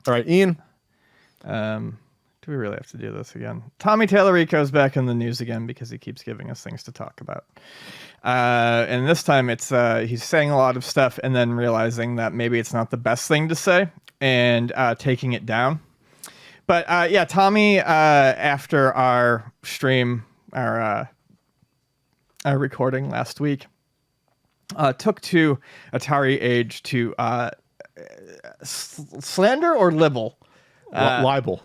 All right, Ian. Do we really have to do this again? Tommy Tallarico's back in the news again because he keeps giving us things to talk about. And this time it's he's saying a lot of stuff and then realizing that maybe it's not the best thing to say and taking it down. But yeah, Tommy, after our stream, our recording last week, took to Atari Age to slander or libel?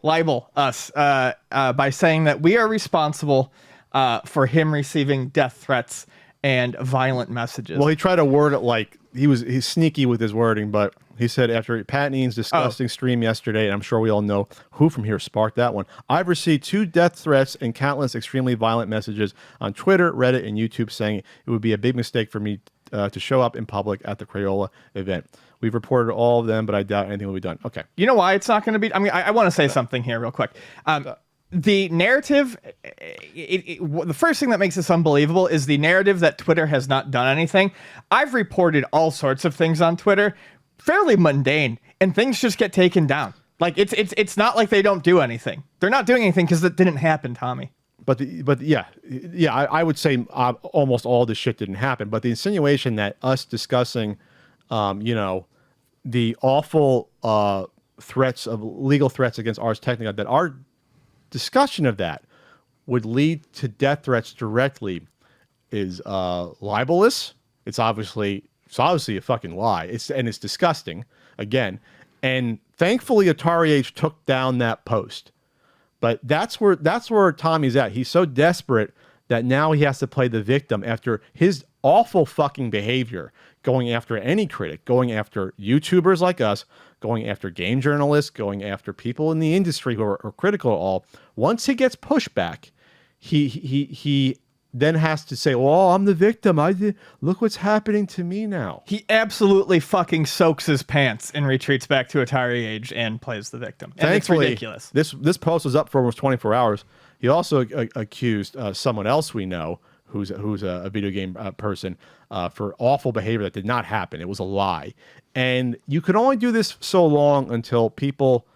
Libel us by saying that we are responsible for him receiving death threats and violent messages. Well, he tried to word it like he's sneaky with his wording, but he said after Pat Ian's disgusting stream yesterday, and I'm sure we all know who from here sparked that one, I've received 2 death threats and countless extremely violent messages on Twitter, Reddit, and YouTube saying it would be a big mistake for me to show up in public at the Crayola event. We've reported all of them, but I doubt anything will be done. Okay. You know why it's not going to be? I mean, I want to say something here real quick. The narrative, the first thing that makes this unbelievable is the narrative that Twitter has not done anything. I've reported all sorts of things on Twitter, fairly mundane, and things just get taken down. Like it's not like they don't do anything. They're not doing anything because it didn't happen, Tommy. But yeah, I would say almost all this shit didn't happen. But the insinuation that us discussing, the awful threats of legal threats against Ars Technica, that our discussion of that would lead to death threats directly is libelous. It's obviously a fucking lie. It's disgusting again. And thankfully, Atari Age took down that post. But that's where Tommy's at. He's so desperate that now he has to play the victim after his awful fucking behavior, going after any critic, going after YouTubers like us, going after game journalists, going after people in the industry who are critical of all. Once he gets pushback, he then has to say, "Well, I'm the victim. Look what's happening to me now." He absolutely fucking soaks his pants and retreats back to Atari Age and plays the victim. And Thankfully, it's ridiculous. This post was up for almost 24 hours. He also accused someone else we know who's a video game person for awful behavior that did not happen. It was a lie. And you can only do this so long until people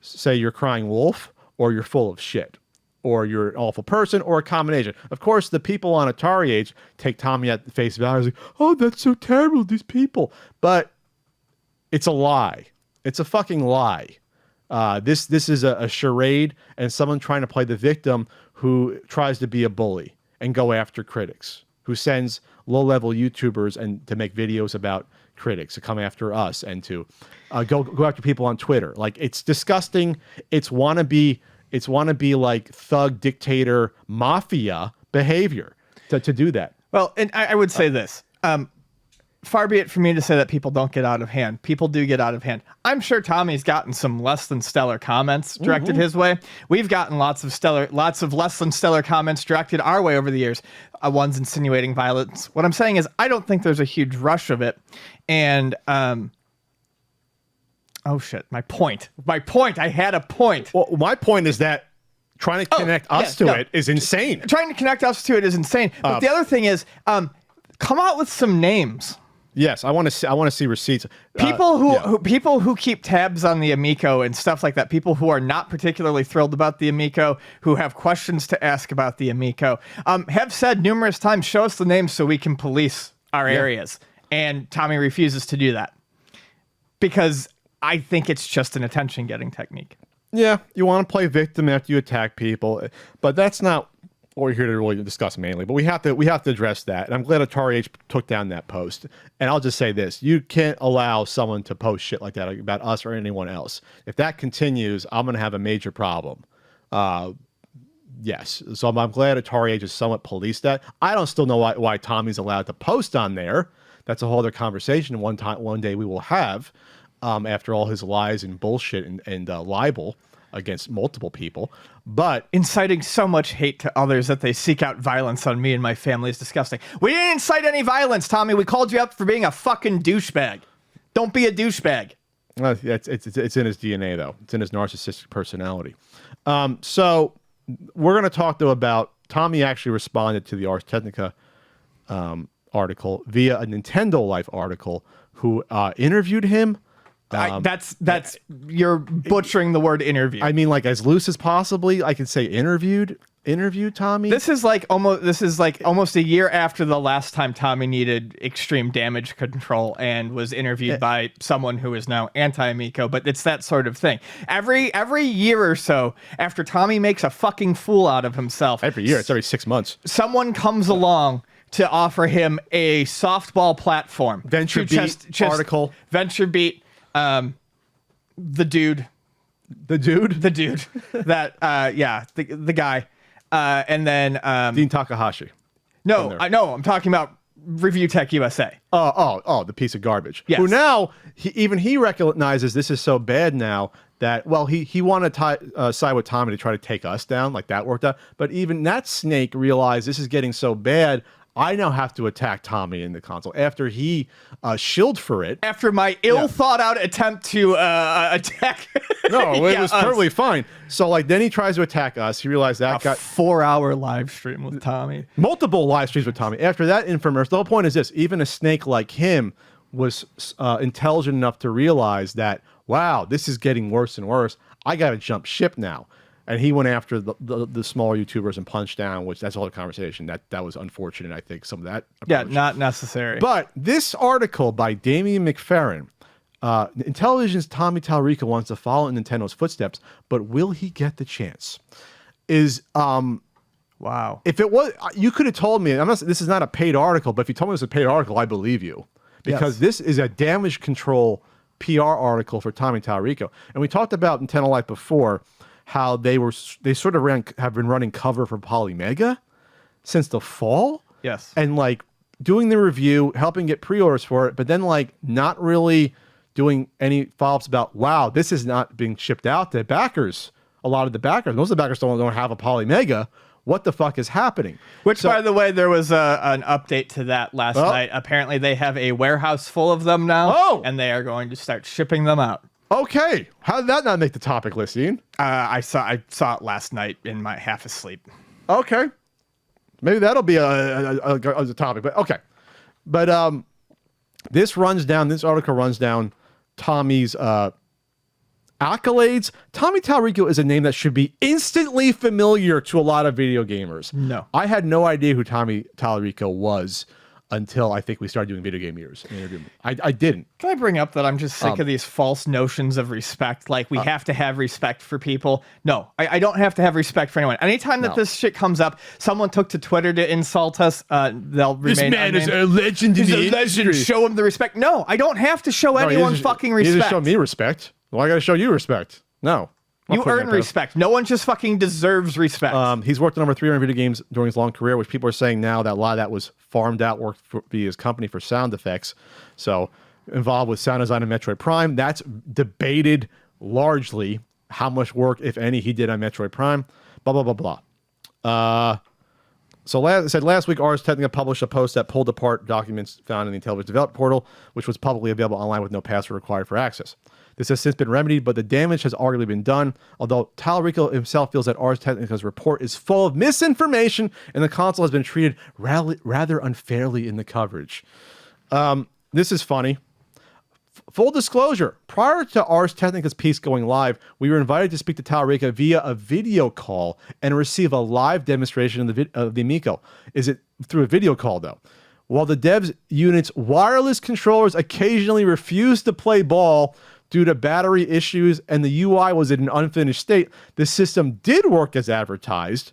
say you're crying wolf or you're full of shit, or you're an awful person, or a combination. Of course, the people on Atari Age take Tommy at face value, like, "Oh, that's so terrible, these people." But it's a lie. It's a fucking lie. This is a charade and someone trying to play the victim who tries to be a bully and go after critics, who sends low-level YouTubers and to make videos about critics, to come after us and to go after people on Twitter. Like, it's disgusting. It's wannabe like thug dictator mafia behavior to do that. Well, and I would say this. Far be it from me to say that people don't get out of hand. People do get out of hand. I'm sure Tommy's gotten some less than stellar comments directed his way. We've gotten lots of less than stellar comments directed our way over the years. Ones insinuating violence. What I'm saying is, I don't think there's a huge rush of it. And oh shit, my point. I had a point. Well, my point is that trying to connect us to it is insane. Trying to connect us to it is insane. But the other thing is, come out with some names. Yes, I want to see receipts. People who keep tabs on the Amico and stuff like that. People who are not particularly thrilled about the Amico, who have questions to ask about the Amico, have said numerous times, "Show us the names so we can police our areas." And Tommy refuses to do that because I think it's just an attention-getting technique. Yeah, you want to play victim after you attack people, but that's not what we're here to really discuss mainly. But we have to address that, and I'm glad Atari Age took down that post. And I'll just say this: you can't allow someone to post shit like that about us or anyone else. If that continues, I'm going to have a major problem. Yes, so I'm glad Atari Age has somewhat policed that. I don't still know why Tommy's allowed to post on there. That's a whole other conversation. One day we will have. After all his lies and bullshit and libel against multiple people, but inciting so much hate to others that they seek out violence on me and my family is disgusting. We didn't incite any violence, Tommy. We called you up for being a fucking douchebag. Don't be a douchebag. It's in his DNA, though. It's in his narcissistic personality. So we're going to talk, though, about Tommy actually responded to the Ars Technica article via a Nintendo Life article, who interviewed him That's you're butchering the word interview. I mean, like as loose as possibly, I could say interviewed Tommy. This is like almost a year after the last time Tommy needed extreme damage control and was interviewed by someone who is now anti-Amico, but it's that sort of thing. Every year or so after Tommy makes a fucking fool out of himself. Every year, it's every 6 months. Someone comes along to offer him a softball platform. Venture Beat article. Venture Beat, the dude. The dude? The dude. That, the guy. And then Dean Takahashi. No, I'm talking about Review Tech USA. Oh, the piece of garbage. Yes. Who now even he recognizes this is so bad now that he wanted to side with Tommy to try to take us down, like that worked out. But even that snake realized this is getting so bad. I now have to attack Tommy in the console after he shilled for it. After my ill-thought-out attempt to attack. No, it was totally fine. So, like, then he tries to attack us. He realized that got 4-hour live stream with Tommy. Multiple live streams with Tommy. After that infomercial, the whole point is this: even a snake like him was intelligent enough to realize that, wow, this is getting worse and worse. I got to jump ship now. And he went after the smaller YouTubers and punched down, which that's all the conversation. That was unfortunate, I think, some of that approach. Yeah, not necessary. But this article by Damian McFerrin, Intellivision's Tommy Tallarico wants to follow in Nintendo's footsteps, but will he get the chance? Wow. If it was, you could have told me, this is not a paid article, but if you told me it was a paid article, I believe you. Because this is a damage control PR article for Tommy Tallarico. And we talked about Nintendo Life before, how they sort of have been running cover for Polymega since the fall. Yes. And like doing the review, helping get pre-orders for it, but then like not really doing any follow-ups about, wow, this is not being shipped out to backers. A lot of the backers, most of the backers don't have a Polymega. What the fuck is happening? Which, by the way, there was an update to that last night. Apparently they have a warehouse full of them now, and they are going to start shipping them out. Okay, how did that not make the topic list, Ian? I saw it last night in my half asleep. Okay, maybe that'll be a topic, but okay. But this article runs down Tommy's accolades. Tommy Tallarico is a name that should be instantly familiar to a lot of video gamers. No, I had no idea who Tommy Tallarico was until I think we started doing video game years. I didn't. Can I bring up that I'm just sick of these false notions of respect? Like we have to have respect for people. No, I don't have to have respect for anyone. Anytime that this shit comes up, someone took to Twitter to insult us, they'll remain. This man is a legend in the industry. Show him the respect. No, I don't have to show anyone fucking respect. You just show me respect. Well, I got to show you respect. No. You earn respect. No one just fucking deserves respect. He's worked on over 300 video games during his long career, which people are saying now that a lot of that was farmed out work via his company for sound effects. So involved with sound design and Metroid Prime. That's debated largely how much work, if any, he did on Metroid Prime. Blah, blah, blah, blah. So last week, Ars Technica published a post that pulled apart documents found in the Intellivision Development Portal, which was publicly available online with no password required for access. This has since been remedied, but the damage has already been done, although Tallarico himself feels that Ars Technica's report is full of misinformation and the console has been treated rather unfairly in the coverage. This is funny. Full disclosure, prior to Ars Technica's piece going live, we were invited to speak to Tallarico via a video call and receive a live demonstration of the Amico. Is it through a video call, though? While the devs unit's wireless controllers occasionally refused to play ball due to battery issues and the UI was in an unfinished state, the system did work as advertised.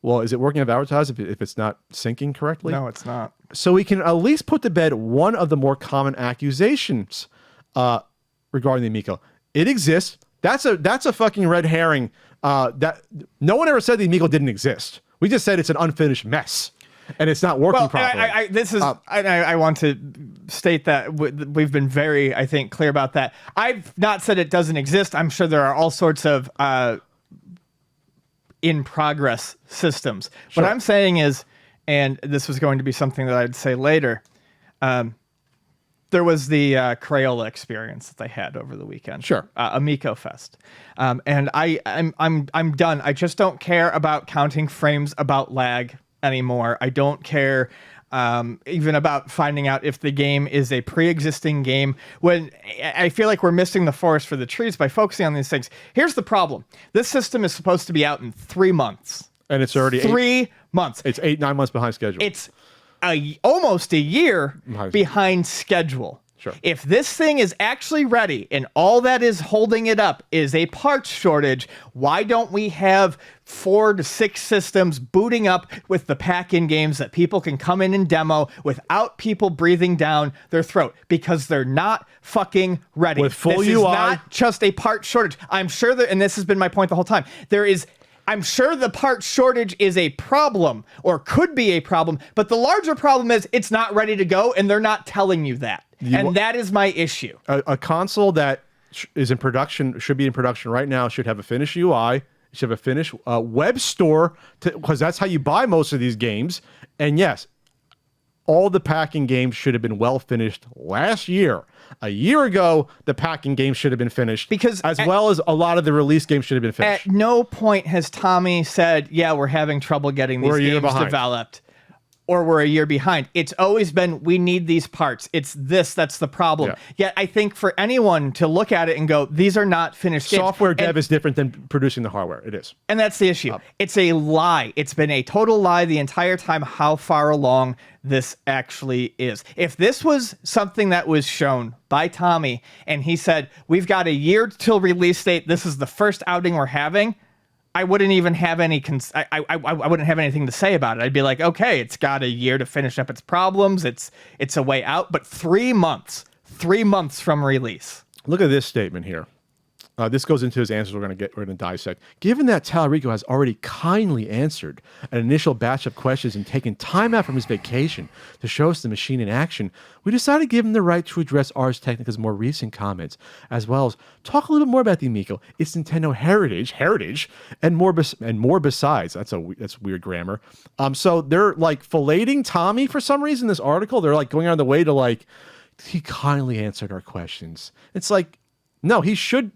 Well, is it working as advertised if it's not syncing correctly? No, it's not. So we can at least put to bed one of the more common accusations regarding the Amico. It exists. That's a fucking red herring. That no one ever said the Amico didn't exist. We just said it's an unfinished mess. And it's not working properly. I want to state that we've been very, I think, clear about that. I've not said it doesn't exist. I'm sure there are all sorts of in-progress systems. Sure. What I'm saying is, and this was going to be something that I'd say later, there was the Crayola experience that they had over the weekend. Sure. Amico Fest. And I'm done. I just don't care about counting frames about lag anymore. I don't care even about finding out if the game is a pre-existing game. When I feel like we're missing the forest for the trees by focusing on these things. Here's the problem. This system is supposed to be out in 3 months. And it's already 3 months. It's 8-9 months behind schedule. It's almost a year behind schedule. Sure. If this thing is actually ready and all that is holding it up is a parts shortage, why don't we have 4 to 6 systems booting up with the pack-in games that people can come in and demo without people breathing down their throat? Because they're not fucking ready. With full this UI. Is not just a part shortage. I'm sure that, and this has been my point the whole time, I'm sure the part shortage is a problem or could be a problem, but the larger problem is it's not ready to go and they're not telling you that. And that is my issue. A console that is in production, should be in production right now, should have a finished UI, should have a finished web store, because that's how you buy most of these games. And yes, all the packing games should have been well finished last year. A year ago, the packing games should have been finished, as well as a lot of the release games should have been finished. At no point has Tommy said, yeah, we're having trouble getting these games developed. Or we're a year behind. It's always been, we need these parts. It's this, that's the problem. Yeah. Yet I think for anyone to look at it and go, these are not finished games. Software dev is different than producing the hardware. It is. And that's the issue. It's a lie. It's been a total lie the entire time how far along this actually is. If this was something that was shown by Tommy and he said, we've got a year till release date, this is the first outing we're having, I wouldn't even have any. I wouldn't have anything to say about it. I'd be like, okay, it's got a year to finish up its problems. It's a way out. But 3 months from release. Look at this statement here. This goes into his answers we're going to dissect. Given that Tallarico has already kindly answered an initial batch of questions and taken time out from his vacation to show us the machine in action, we decided to give him the right to address Ars Technica's more recent comments, as well as talk a little bit more about the Amico, its Nintendo heritage, and more besides. That's weird grammar. So they're like filleting Tommy for some reason. This article, they're like going on the way to like, he kindly answered our questions. It's like, no, he should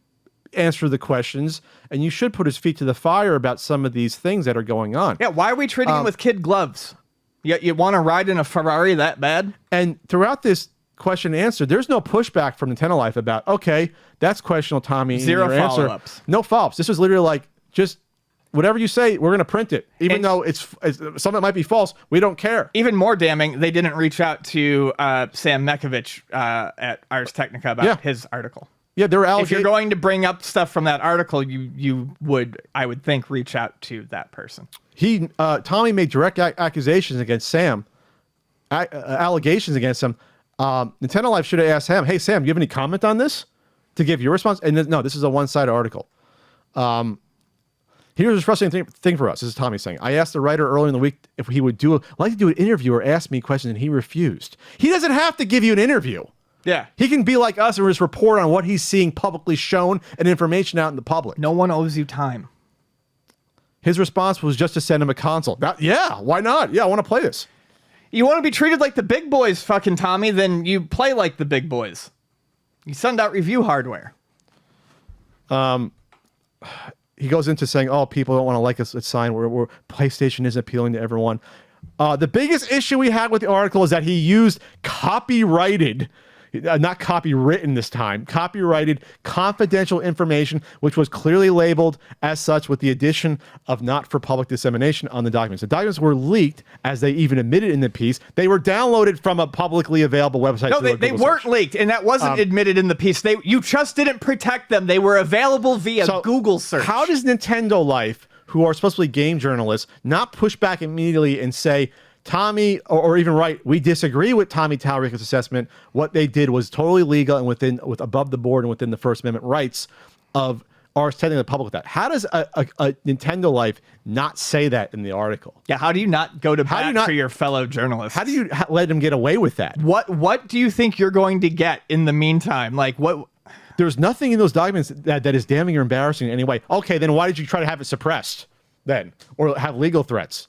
answer the questions, and you should put his feet to the fire about some of these things that are going on. Yeah, why are we treating him with kid gloves? You want to ride in a Ferrari that bad? And throughout this question and answer, there's no pushback from Nintendo Life about, okay, that's questionable, Tommy. Zero follow-ups. No follow-ups. This was literally like, just whatever you say, we're going to print it. Even though it's some of it might be false, we don't care. Even more damning, they didn't reach out to Sam Mekovich at Ars Technica about his article. Yeah, there were if you're going to bring up stuff from that article, you would, I would think, reach out to that person. Tommy made direct accusations against Sam, allegations against him. Nintendo Life should have asked him, "Hey Sam, do you have any comment on this?" To give your response. And no, this is a one-sided article. Here's the frustrating thing for us. This is Tommy saying, I asked the writer earlier in the week if he would like to do an interview or ask me questions, and he refused. He doesn't have to give you an interview. Yeah. He can be like us and just report on what he's seeing publicly shown and information out in the public. No one owes you time. His response was just to send him a console. Yeah, why not? Yeah, I want to play this. You want to be treated like the big boys, fucking Tommy, then you play like the big boys. You send out review hardware. He goes into saying, oh, people don't want to like us. It's sign where PlayStation isn't appealing to everyone. The biggest issue we had with the article is that he used copyrighted, not copywritten this time, copyrighted confidential information, which was clearly labeled as such with the addition of not for public dissemination on the documents. The documents were leaked, as they even admitted in the piece. They were downloaded from a publicly available website. No, they weren't leaked, and that wasn't admitted in the piece. You just didn't protect them. They were available via Google search. How does Nintendo Life, who are supposed to be game journalists, not push back immediately and say, Tommy, or even write, we disagree with Tommy Tallarico's assessment. What they did was totally legal and with above the board and within the First Amendment rights of Ars Technica the public with that. How does a Nintendo Life not say that in the article? Yeah, how do you not go to bat for your fellow journalists? How do you let them get away with that? What do you think you're going to get in the meantime? Like what? There's nothing in those documents that is damning or embarrassing in any way. Okay, then why did you try to have it suppressed then? Or have legal threats?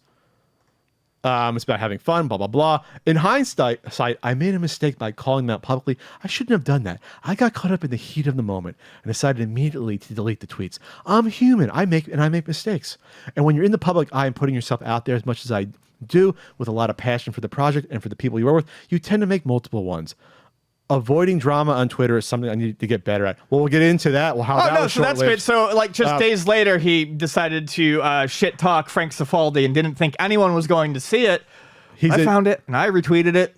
It's about having fun, blah, blah, blah. In hindsight, I made a mistake by calling them out publicly. I shouldn't have done that. I got caught up in the heat of the moment and decided immediately to delete the tweets. I'm human. I make mistakes. And when you're in the public eye and putting yourself out there as much as I do with a lot of passion for the project and for the people you work with, you tend to make multiple ones. Avoiding drama on Twitter is something I need to get better at. Well, we'll get into that. Well, how that was so that's great. So, like, just days later, he decided to shit talk Frank Cifaldi and didn't think anyone was going to see it. I found it and I retweeted it.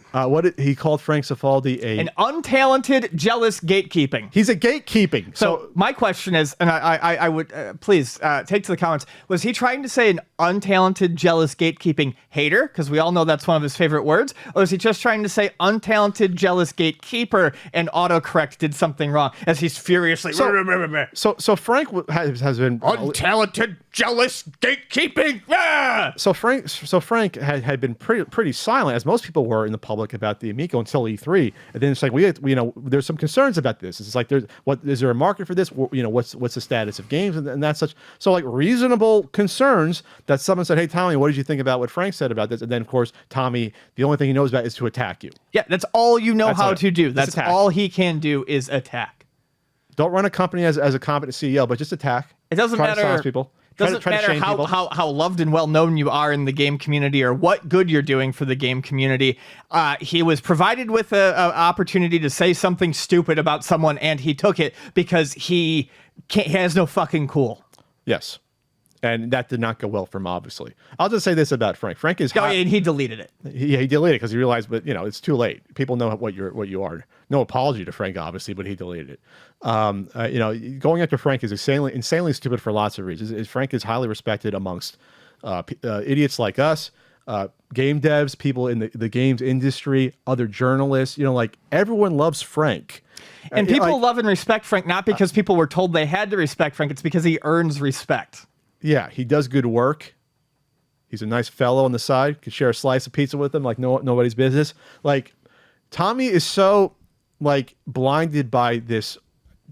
He called Frank Cifaldi an untalented, jealous gatekeeping. He's a gatekeeping. So my question is, and I would please take to the comments. Was he trying to say an untalented, jealous gatekeeping hater? Because we all know that's one of his favorite words. Or is he just trying to say untalented, jealous gatekeeper and autocorrect did something wrong as he's furiously. So Frank has been untalented, jealous gatekeeping. Ah! So Frank had been pretty silent, as most people were in the public, about the Amico until E3, and then it's like we there's some concerns about this. It's like is there a market for this? What's the status of games and that's such. So like reasonable concerns that someone said, hey Tommy, what did you think about what Frank said about this? And then of course Tommy, the only thing he knows about is to attack you. Yeah, that's all you know how to do. That's all he can do is attack. Don't run a company as a competent CEO, but just attack. It doesn't matter. To silence people. Doesn't matter how loved and well known you are in the game community or what good you're doing for the game community. He was provided with an opportunity to say something stupid about someone, and he took it because he has no fucking cool. Yes. And that did not go well for him, obviously. I'll just say this about Frank. Frank is... and he deleted it. He deleted it because he realized, but it's too late. People know what you are. No apology to Frank, obviously, but he deleted it. Going after Frank is insanely stupid for lots of reasons. Frank is highly respected amongst idiots like us, game devs, people in the games industry, other journalists. Everyone loves Frank. And people love and respect Frank, not because people were told they had to respect Frank. It's because he earns respect. Yeah, he does good work. He's a nice fellow on the side. Could share a slice of pizza with him like nobody's business. Like, Tommy is so blinded by this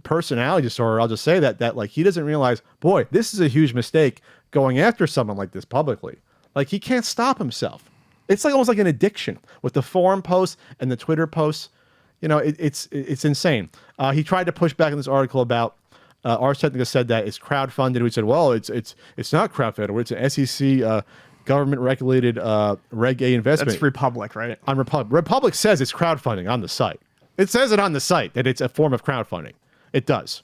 personality disorder. I'll just say that he doesn't realize, boy, this is a huge mistake going after someone like this publicly. Like, he can't stop himself. It's almost like an addiction with the forum posts and the Twitter posts. It's insane. He tried to push back in this article about Ars Technica said that it's crowdfunded. We said, well, it's not crowdfunded. It's an SEC government regulated Reg A investment. That's Republic, right? On Republic. Republic says it's crowdfunding on the site. It says it on the site that it's a form of crowdfunding. It does.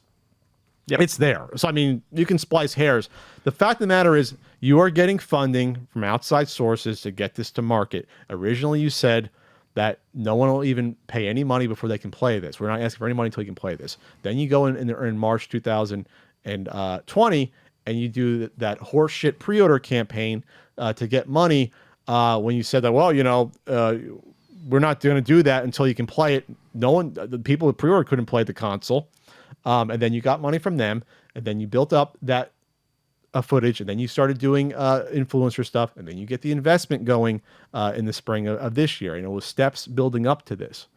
Yep. It's there. So, I mean, you can splice hairs. The fact of the matter is you are getting funding from outside sources to get this to market. Originally, you said that no one will even pay any money before they can play this. We're not asking for any money until you can play this. Then you go in March 2020 and you do that horseshit pre-order campaign to get money when you said that, well, we're not going to do that until you can play it. The people who pre-order couldn't play the console. And then you got money from them, and then you built up that footage, and then you started doing influencer stuff, and then you get the investment going in the spring of this year. It was steps building up to this.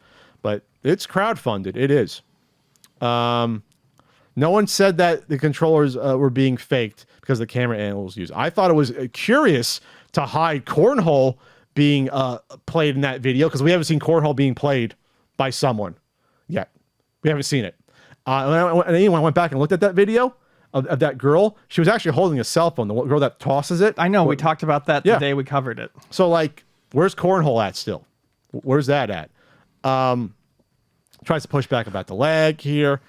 But it's crowdfunded. It is. No one said that the controllers were being faked because the camera angle was used. I thought it was curious to hide cornhole being played in that video because we haven't seen cornhole being played by someone yet. We haven't seen it. And when I went back and looked at that video of that girl, she was actually holding a cell phone, the girl that tosses it. I know, we talked about that the day we covered it. So, where's cornhole at still? Where's that at? Tries to push back about the lag here.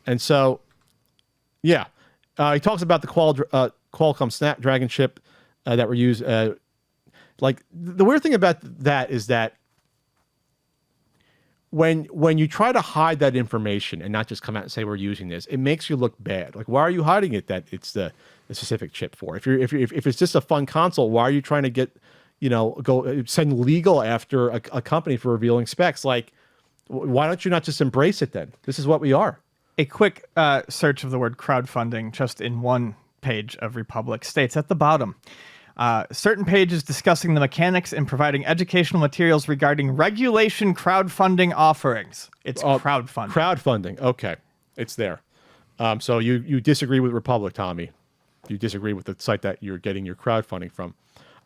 And so, he talks about the Qualcomm Snapdragon chip that were used. The weird thing about that is that when you try to hide that information and not just come out and say we're using this, it makes you look bad. Like, why are you hiding it that it's the specific chip for? If it's just a fun console, why are you trying to get, go send legal after a company for revealing specs? Like, why don't you not just embrace it then? This is what we are. A quick search of the word crowdfunding just in one page of Republic states at the bottom, certain pages discussing the mechanics and providing educational materials regarding regulation crowdfunding offerings. It's crowdfunding. Crowdfunding. Okay. It's there. So you disagree with Republic, Tommy. You disagree with the site that you're getting your crowdfunding from.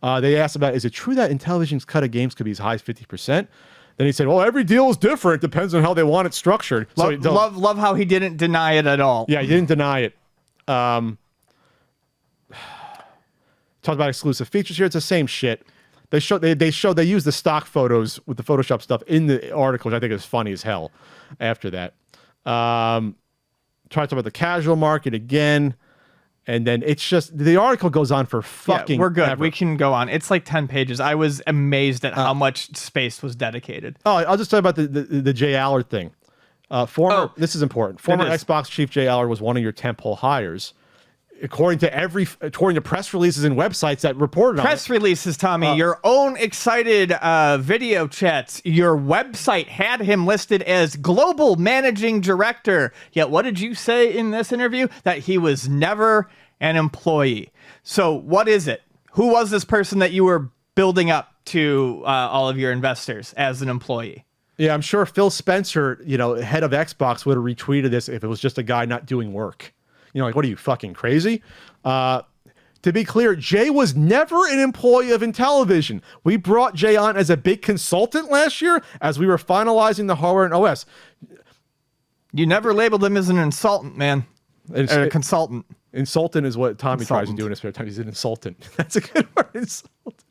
They asked about, is it true that Intellivision's cut of games could be as high as 50%? Then he said, well, every deal is different. Depends on how they want it structured. Love how he didn't deny it at all. Yeah, he didn't deny it. Talked about exclusive features here. It's the same shit. They use the stock photos with the Photoshop stuff in the article, which I think is funny as hell. After that, try to talk about the casual market again, and then it's just the article goes on for fucking. We're good. Ever. We can go on. It's like 10 pages. I was amazed at how much space was dedicated. Oh, I'll just talk about the Jay Allard thing. This is important. Former Xbox chief Jay Allard was one of your tentpole hires. According to press releases and websites that reported on it. Press releases, Tommy, your own excited video chats. Your website had him listed as global managing director. Yet what did you say in this interview? That he was never an employee. So what is it? Who was this person that you were building up to all of your investors as an employee? Yeah, I'm sure Phil Spencer, head of Xbox, would have retweeted this if it was just a guy not doing work. Like, what are you, fucking crazy? To be clear, Jay was never an employee of Intellivision. We brought Jay on as a big consultant last year as we were finalizing the hardware and OS. You never labeled him as an insultant, man. Or a consultant. Insultant is what Tommy tries to do in his spare time. He's an insultant. That's a good word, insultant.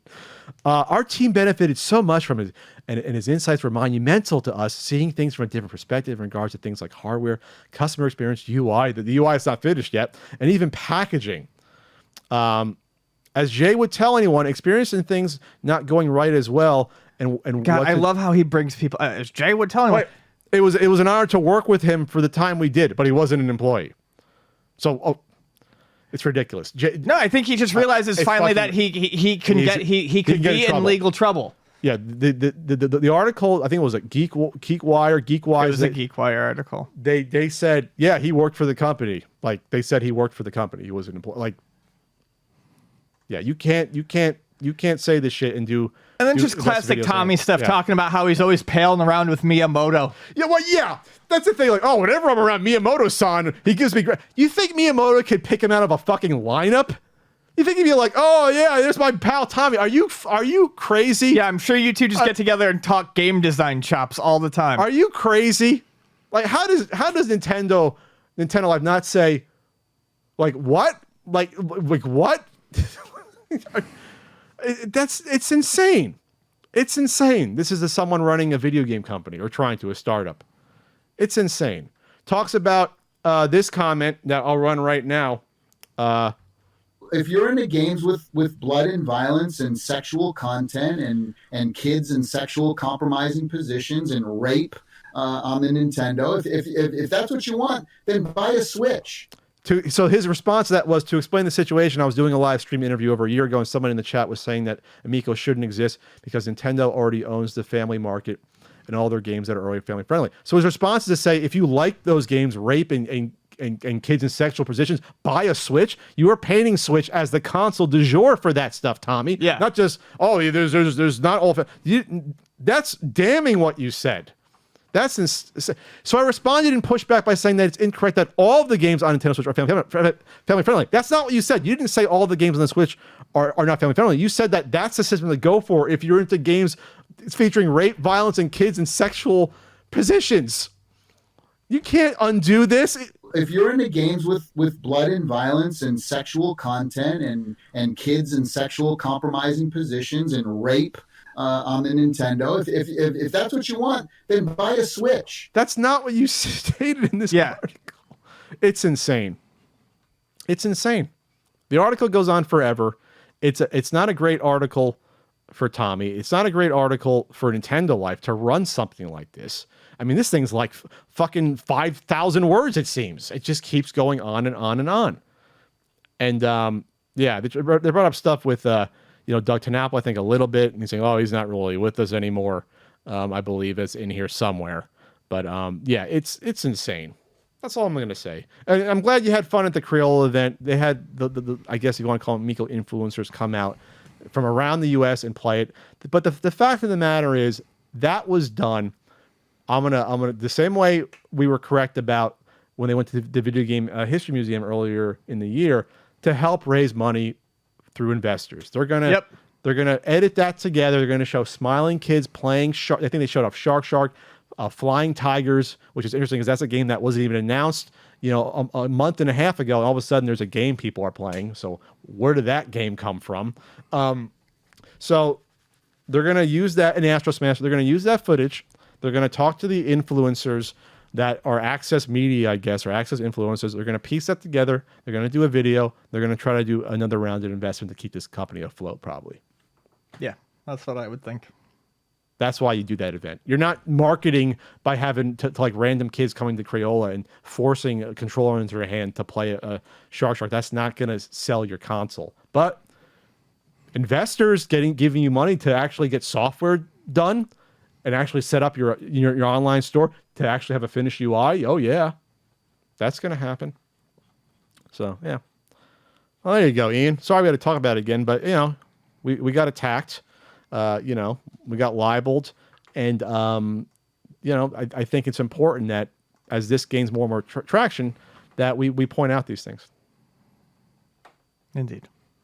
Our team benefited so much from it, and his insights were monumental to us, seeing things from a different perspective in regards to things like hardware, customer experience, UI. The UI is not finished yet, and even packaging. As Jay would tell anyone, experiencing things not going right as well. And God, I love how he brings people. As Jay would tell anyone, it was an honor to work with him for the time we did, but he wasn't an employee. So. It's ridiculous. No, I think he just realizes finally that he could be in legal trouble. Yeah, the article, I think it was a GeekWire. It was a GeekWire article. They said, yeah, he worked for the company. Like, they said he worked for the company. He was an employee. Like, yeah, you can't say this shit and do. And then just classic Tommy stuff, talking about how he's always paling around with Miyamoto. Yeah, well, yeah. That's the thing. Like, oh, whenever I'm around Miyamoto-san, he gives me great. You think Miyamoto could pick him out of a fucking lineup? You think he'd be like, oh, yeah, there's my pal Tommy. Are you crazy? Yeah, I'm sure you two just get together and talk game design chops all the time. Are you crazy? Like, how does Nintendo Life not say, like, what? Like what? It's insane. It's insane. This is someone running a video game company or trying to, a startup. It's insane. Talks about this comment that I'll run right now. If you're into games with blood and violence and sexual content and kids in sexual compromising positions and rape on the Nintendo, if that's what you want, then buy a Switch. So his response to that was, to explain the situation, I was doing a live stream interview over a year ago, and someone in the chat was saying that Amico shouldn't exist because Nintendo already owns the family market and all their games that are already family friendly. So his response is to say, if you like those games, rape and kids in sexual positions, buy a Switch. You are painting Switch as the console du jour for that stuff, Tommy. Yeah. Not just, oh, there's not all. That's damning what you said. So I responded and pushed back by saying that it's incorrect that all of the games on Nintendo Switch are family friendly. That's not what you said. You didn't say all the games on the Switch are not family friendly. You said that that's the system to go for if you're into games featuring rape, violence, and kids in sexual positions. You can't undo this. If you're into games with blood and violence and sexual content and kids in sexual compromising positions and rape on the Nintendo, if that's what you want, then buy a Switch. That's not what you stated in this article. It's insane. It's insane. The article goes on forever. It's not a great article for Tommy. It's not a great article for Nintendo Life to run something like this. I mean, this thing's like fucking 5,000 words, it seems. It just keeps going on and on and on. And they brought up stuff with Doug Tenapel, I think, a little bit, and he's saying, oh, he's not really with us anymore. I believe it's in here somewhere. But it's insane. That's all I'm going to say. And I'm glad you had fun at the Creole event. They had the I guess if you want to call them Amico influencers, come out from around the U.S. and play it. But the fact of the matter is that was done. I'm gonna the same way we were correct about when they went to the Video Game History Museum earlier in the year to help raise money through investors. They're gonna edit that together. They're gonna show smiling kids playing shark. I think they showed off Shark, Flying Tigers, which is interesting because that's a game that wasn't even announced, a month and a half ago. And all of a sudden, there's a game people are playing. So where did that game come from? So they're going to use that in Astro Smash. They're going to use that footage. They're going to talk to the influencers that are access media, I guess, or access influencers. They're going to piece that together. They're going to do a video. They're going to try to do another round of investment to keep this company afloat, probably. Yeah, that's what I would think. That's why you do that event. You're not marketing by having to like random kids coming to Crayola and forcing a controller into their hand to play a Shark. That's not going to sell your console. But investors giving you money to actually get software done and actually set up your online store to actually have a finished UI. Oh yeah, that's going to happen. So yeah. Well, there you go, Ian. Sorry we had to talk about it again, but we got attacked. We got libeled, and I think it's important that as this gains more and more traction, that we point out these things. Indeed.